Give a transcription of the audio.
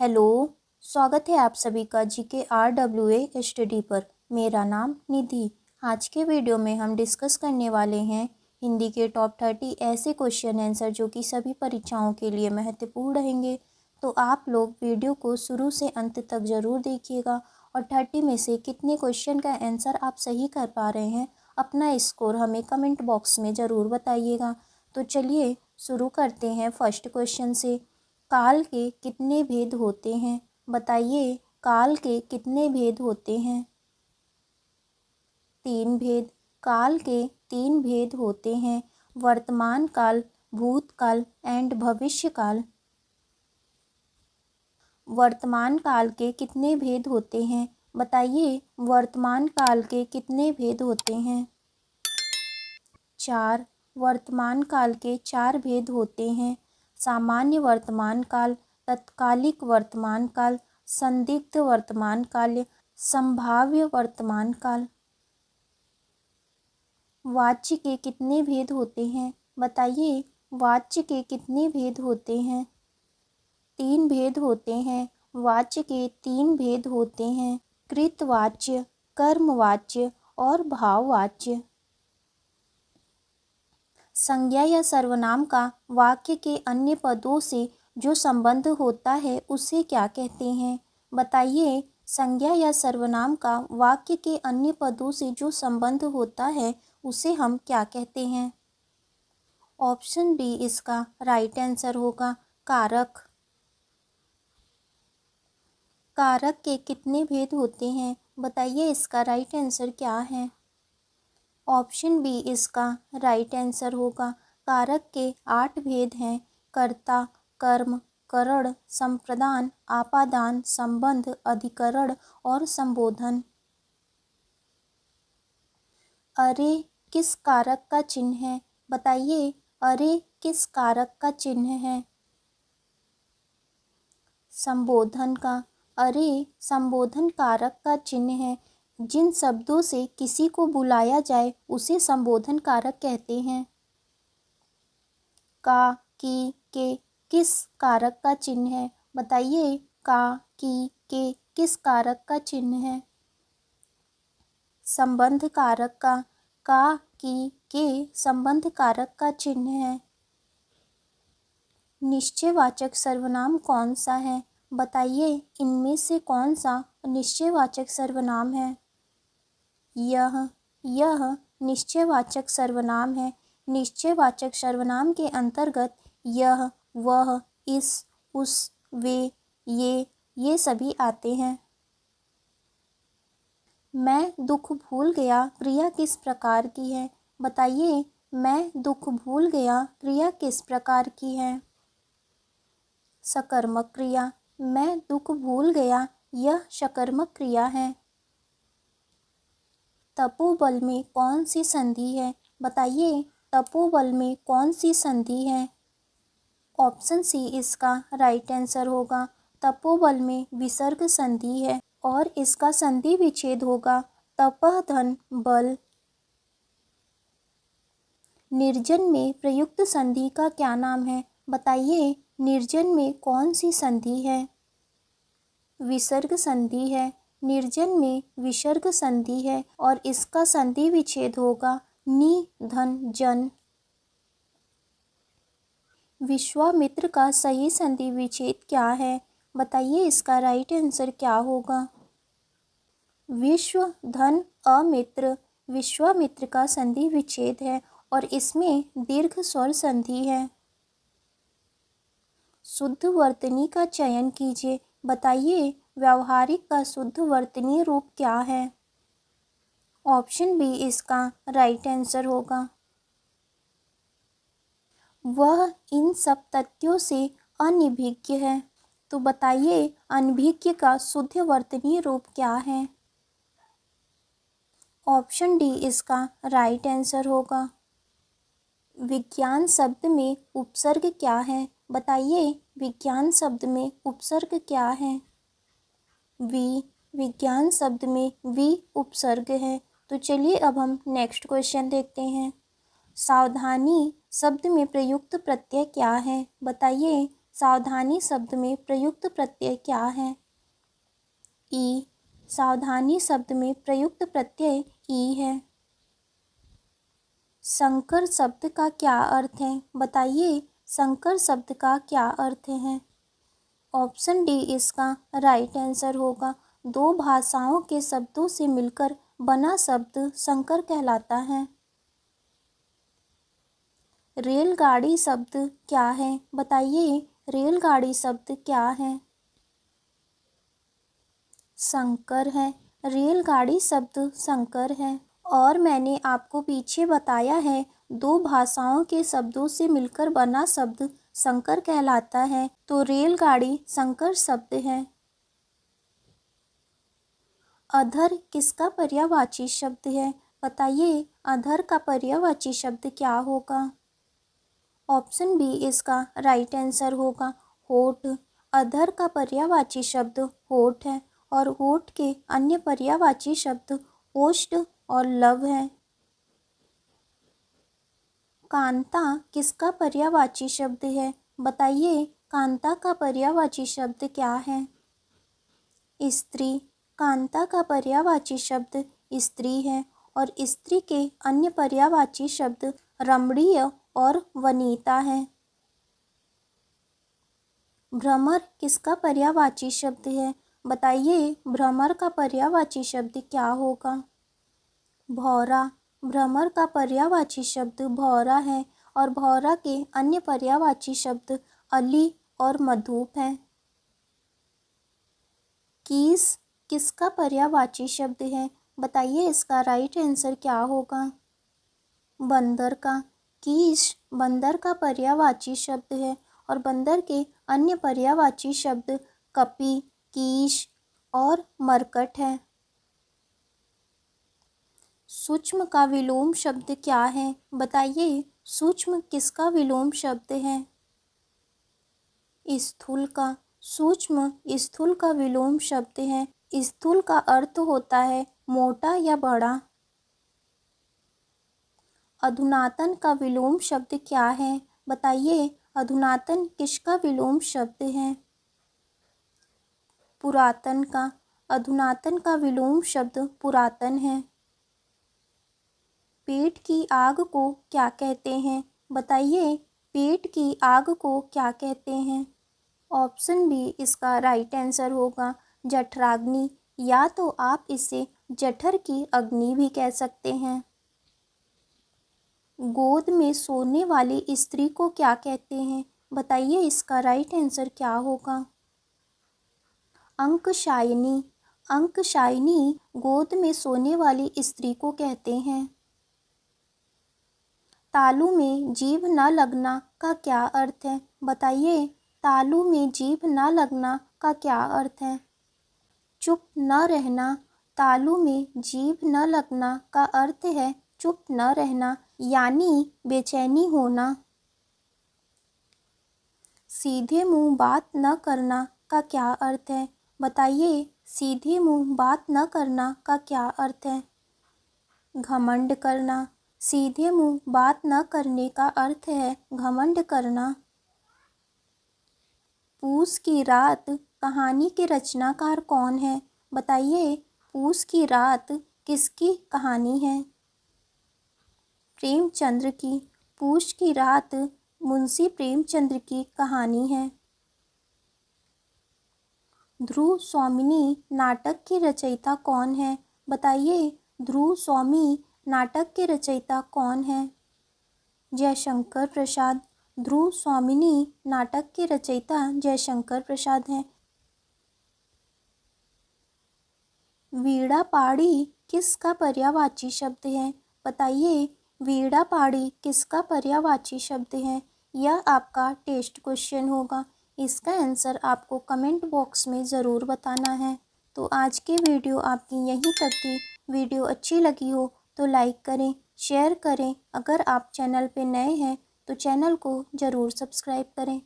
Hello. स्वागत है आप सभी का GKRWA स्टडी पर। मेरा नाम निधि। आज के वीडियो में हम डिस्कस करने वाले हैं हिंदी के टॉप 30 ऐसे क्वेश्चन आंसर जो कि सभी परीक्षाओं के लिए महत्वपूर्ण रहेंगे। तो आप लोग वीडियो को शुरू से अंत तक ज़रूर देखिएगा और 30 में से कितने क्वेश्चन का आंसर आप सही कर पा रहे हैं अपना स्कोर हमें कमेंट बॉक्स में ज़रूर बताइएगा। तो चलिए शुरू करते हैं फर्स्ट क्वेश्चन से। काल के कितने भेद होते हैं? बताइए, काल के कितने भेद होते हैं? 3 भेद। काल के 3 भेद होते हैं, वर्तमान काल, भूतकाल एंड भविष्य काल। वर्तमान काल के कितने भेद होते हैं? बताइए, वर्तमान काल के कितने भेद होते हैं? 4। वर्तमान काल के 4 भेद होते हैं, सामान्य वर्तमान काल, तत्कालिक वर्तमान काल, संदिग्ध वर्तमान काल, संभाव्य वर्तमान काल। वाच्य के कितने भेद होते हैं? बताइए, वाच्य के कितने भेद होते हैं? 3 भेद होते हैं। वाच्य के 3 भेद होते हैं, कृतवाच्य, कर्मवाच्य और भाववाच्य। संज्ञा या सर्वनाम का वाक्य के अन्य पदों से जो संबंध होता है उसे क्या कहते हैं? बताइए, संज्ञा या सर्वनाम का वाक्य के अन्य पदों से जो संबंध होता है उसे हम क्या कहते हैं? ऑप्शन बी इसका राइट आंसर होगा, कारक। कारक के कितने भेद होते हैं? बताइए, इसका राइट आंसर क्या है? ऑप्शन बी इसका राइट आंसर होगा, कारक के 8 भेद हैं, कर्ता, कर्म, करण, संप्रदान, आपादान, संबंध, अधिकरण और संबोधन। अरे किस कारक का चिन्ह है? बताइए, अरे किस कारक का चिन्ह है? संबोधन का। अरे संबोधन कारक का चिन्ह है। जिन शब्दों से किसी को बुलाया जाए उसे संबोधन कारक कहते हैं। का, की, के किस कारक का चिन्ह है? बताइए, का, की, के किस कारक का चिन्ह है? संबंध कारक का। का, की, के संबंध कारक का चिन्ह है। निश्चयवाचक सर्वनाम कौन सा है? बताइए, इनमें से कौन सा निश्चयवाचक सर्वनाम है? यह निश्चयवाचक सर्वनाम है। निश्चयवाचक सर्वनाम के अंतर्गत यह, वह, इस, उस, वे, ये सभी आते हैं। मैं दुख भूल गया क्रिया किस प्रकार की है? बताइए, मैं दुख भूल गया क्रिया किस प्रकार की है? सकर्मक क्रिया। मैं दुख भूल गया यह सकर्मक क्रिया है। तपोबल में कौन सी संधि है? बताइए, तपोबल में कौन सी संधि है? ऑप्शन सी इसका राइट आंसर होगा, तपोबल में विसर्ग संधि है और इसका संधि विच्छेद होगा तपः धन बल। निर्जन में प्रयुक्त संधि का क्या नाम है? बताइए, निर्जन में कौन सी संधि है? विसर्ग संधि है। निर्जन में विसर्ग संधि है और इसका संधि विच्छेद होगा नि धन जन। विश्वामित्र का सही संधि विच्छेद क्या है? बताइए, इसका राइट आंसर क्या होगा? विश्व धन अमित्र विश्वामित्र का संधि विच्छेद है और इसमें दीर्घ स्वर संधि है। शुद्ध वर्तनी का चयन कीजिए। बताइए, व्यावहारिक का शुद्ध वर्तनी रूप क्या है? ऑप्शन बी इसका राइट आंसर होगा। वह इन सब तथ्यों से अनभिज्ञ है। तो बताइए, अनभिज्ञ का शुद्ध वर्तनी रूप क्या है? ऑप्शन डी इसका राइट आंसर होगा। विज्ञान शब्द में उपसर्ग क्या है? बताइए, विज्ञान शब्द में उपसर्ग क्या है? विज्ञान शब्द में वी उपसर्ग है। तो चलिए अब हम नेक्स्ट क्वेश्चन देखते हैं। सावधानी शब्द में प्रयुक्त प्रत्यय क्या है? बताइए, सावधानी शब्द में प्रयुक्त प्रत्यय क्या है? ई। सावधानी शब्द में प्रयुक्त प्रत्यय ई है। संकर शब्द का क्या अर्थ है? बताइए, संकर शब्द का क्या अर्थ है? ऑप्शन डी इसका राइट आंसर होगा। दो भाषाओं के शब्दों से मिलकर बना शब्द संकर कहलाता है। रेलगाड़ी शब्द क्या है? बताइए, रेलगाड़ी शब्द क्या है? संकर है। रेलगाड़ी शब्द संकर है। और मैंने आपको पीछे बताया है, दो भाषाओं के शब्दों से मिलकर बना शब्द संकर कहलाता है, तो रेलगाड़ी संकर शब्द है। अधर किसका पर्यायवाची शब्द है? बताइए, अधर का पर्यायवाची शब्द क्या होगा? ऑप्शन बी इसका राइट आंसर होगा। होठ। अधर का पर्यायवाची शब्द होठ है और होठ के अन्य पर्यायवाची शब्द ओष्ठ और लव है। कांता किसका पर्यायवाची शब्द है? बताइए, कांता का पर्यायवाची शब्द क्या है? स्त्री। कांता का पर्यायवाची शब्द स्त्री है और स्त्री के अन्य पर्यायवाची शब्द रमणीय और वनीता है। भ्रमर किसका पर्यायवाची शब्द है? बताइए, भ्रमर का पर्यायवाची शब्द क्या होगा? भौरा। भ्रमर का पर्यायवाची शब्द भौरा है और भौरा के अन्य पर्यायवाची शब्द अली और मधुप हैं। कीस किसका पर्यायवाची शब्द है? बताइए, इसका राइट आंसर क्या होगा? बंदर का। कीश बंदर का पर्यायवाची शब्द है और बंदर के अन्य पर्यायवाची शब्द कपि, कीश और मरकट है। सूक्ष्म का विलोम शब्द क्या है? बताइए, सूक्ष्म किसका विलोम शब्द है? स्थूल का। सूक्ष्म स्थूल का विलोम शब्द है। स्थूल का अर्थ होता है मोटा या बड़ा। अधुनातन का विलोम शब्द क्या है? बताइए, अधुनातन किसका विलोम शब्द है? पुरातन का। अधुनातन का विलोम शब्द पुरातन है। पेट की आग को क्या कहते हैं? बताइए, पेट की आग को क्या कहते हैं? ऑप्शन बी इसका राइट आंसर होगा। जठराग्नि, या तो आप इसे जठर की अग्नि भी कह सकते हैं। गोद में सोने वाली स्त्री को क्या कहते हैं? बताइए, इसका राइट आंसर क्या होगा? अंकशायिनी। अंकशायिनी गोद में सोने वाली स्त्री को कहते हैं। तालू में जीभ न लगना का क्या अर्थ है? बताइए, तालू में जीभ न लगना का क्या अर्थ है? चुप न रहना। तालू में जीभ न लगना का अर्थ है चुप न रहना, यानी बेचैनी होना। सीधे मुंह बात न करना का क्या अर्थ है? बताइए, सीधे मुंह बात न करना का क्या अर्थ है? घमंड करना। सीधे मुंह बात न करने का अर्थ है घमंड करना। पूस की रात कहानी के रचनाकार कौन है? बताइए, पूस की रात किसकी कहानी है? प्रेमचंद्र की। पूस की रात मुंशी प्रेमचंद्र की कहानी है। ध्रुव स्वामिनी नाटक की रचयिता कौन है? बताइए, ध्रुव स्वामी नाटक के रचयिता कौन है? जयशंकर प्रसाद। ध्रुव स्वामिनी नाटक के रचयिता जयशंकर प्रसाद हैं। वीणा पाड़ी किसका पर्यायवाची शब्द है? बताइए, वीणा पाड़ी किसका पर्यायवाची शब्द है? यह आपका टेस्ट क्वेश्चन होगा। इसका आंसर आपको कमेंट बॉक्स में ज़रूर बताना है। तो आज की वीडियो आपकी यहीं तक थी। वीडियो अच्छी लगी हो तो लाइक करें, शेयर करें। अगर आप चैनल पे नए हैं तो चैनल को ज़रूर सब्सक्राइब करें।